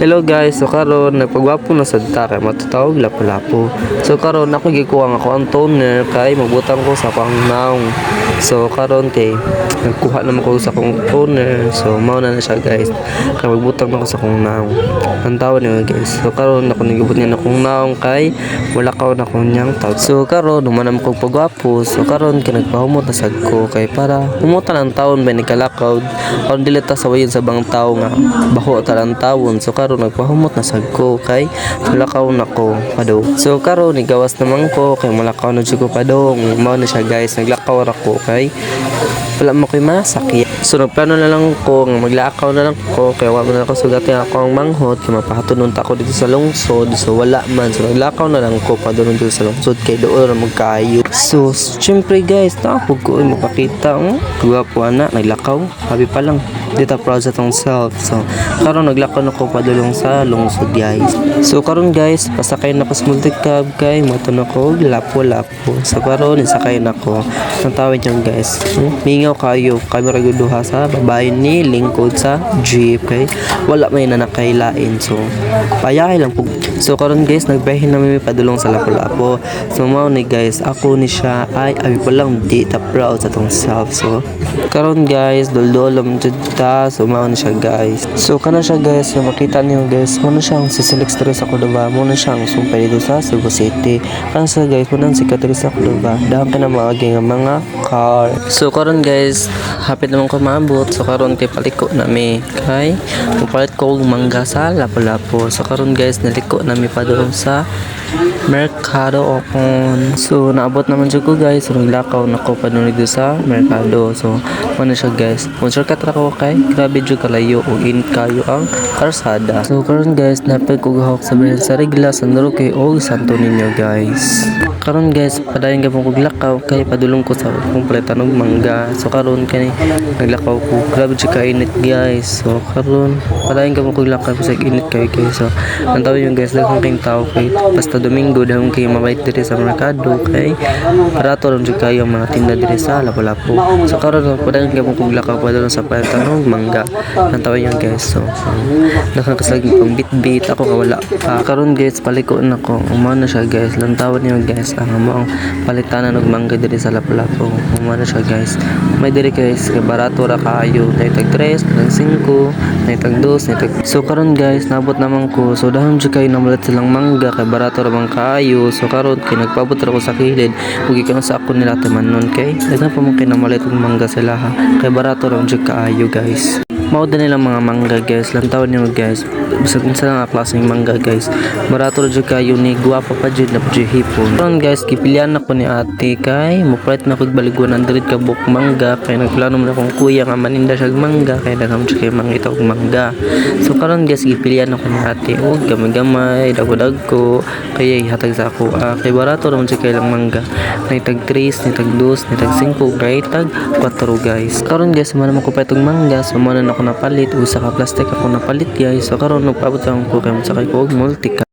Hello guys, so karon nagpagwapo na sad ta kay matutawag lapu-lapu. So karon ako gikuha ako ang toner kay magbutang ko sa pangnaong. So karon kay nagkuha naman ko sa akong toner. So mao na siya guys. Kay magbutang na ako sa akong naong. Ang tawon niyo guys. So karon ako nagibot niya akong naong kay wala ka na akong niyang tawag. So karon humanam ko pagwapo. So karon kay nagpahumot na sad ko kay para humutan ang taon ba ni kalakaw. Aron dili ta sawayon sa bang tawo nga baho ta ang tawon. So karon nagpahumot na sad ko kay malakaw na ko pado. So karon nigawas naman ko kay malakaw na jud ko padong. Mao na siya guys, naglakaw ra ko kay wala mo koy masakit. So nagplano na lang ko nga maglakaw na lang ko kay wala na ako sugati ako ang manghot kay mapahatunon ta ako dito sa lungsod. So wala man, so naglakaw na lang ko padung dito sa lungsod kay doon ra magkaayo. So syempre guys, napog ko mapakita gwapo ana naglakaw habi pa lang dito proud sa tong self. So karon naglakaw na ko padulong sa lungsod guys. So karon guys pasakay na ko sa multicab kay moto na ko lapo-lapo. So karon isakay na ko ang tawid yung guys. Mingaw kayo camera guduha sa babae ni lingkod sa jeep kay wala may nanakailain. So payahay lang po. So karon guys nagbahin na mi padulong sa lapo-lapo. So mao ni guys ako ni siya ay abi pa lang di ta proud sa tong self. So karon guys dol-dol lang jud ta. So mao ni siya guys. So kana siya guys yung makita niyo guys mo na siyang sisilix sa Cordova mo na siyang sumpay dito sa Cebu City. Kana siya guys mo nang sikatris sa Cordova dahil ka na maagi nga mga car. So karon guys hapit naman ko maabot. So karon kay paliko na mi kay mupalit ko og mangga sa lapu-lapu. So karon guys naliko na mi padulong sa Mercado Open. So naabot naman jud ko guys. So naglakaw na ko padulong dito sa Mercado. So ano siya guys kung shortcut ra ko kay grabe jud kalayo ug init kayo ang karsada. So karon guys napay ko gahok sa Belen sa Regla sa Roque o Santo Niño guys. Karon guys padayon gyapon ko lakaw kay padulong ko sa kumpleto og mangga. So karon kay naglakaw ko grabe jud ka init guys. So karon padayon gyapon ko lakaw sa init kay guys. So ang tawo yung guys daghang king tao kay basta Domingo daghang kay mabait diri sa Mercado kay barato ron jud kayo ang mga tinda diri sa lapu-lapu. So karon padayon gyapon ko lakaw padulong sa pagtanog mangga. Ang tawo yung guys. So daghang kasag pang bit-bit ako kawala. Karon guys paliko na ko. Umano siya guys. Lantawan niyo guys ang among palitanan og mangga diri sa lapu-lapu. Umano siya guys. May diri guys kay barato ra kaayo. Tag 3, tag 5, tag 2, tag. So karon guys nabot naman ko. So dahon jud kay namalat silang mangga kay barato ra bang kaayo. So karon kay nagpabot ra ko sa kilid. Ug gikan sa ako nila timanon kay daghan pa mo kay namalat og mangga sila ha. Kay barato ra jud kaayo guys. Mao din nilang mga mangga guys. Lantaw niyo guys. Bisag unsa lang klaseng mangga guys. Barato ra jud kayo ni guwapa pa jud na jud hipon. Karon guys gipilian ako ni ate kay mopret na kog balig 100 ka buk mangga kay nagplano man akong kuya nga maninda siya mangga kay dagham jud kay mangita og mangga. So karon guys gipilian ako ni ate og gamay-gamay dagko-dagko kay hatag sa ako. Kay barato ra man jud kay lang mangga. Nay tag 3, nay tag 2, nay tag 5 kay tag 4 guys. Karon guys man ko pa itong mangga. So man ako napalit usa ka plastic ako napalit guys. So karon nagpaabot lang ko kay sa kay ko og multi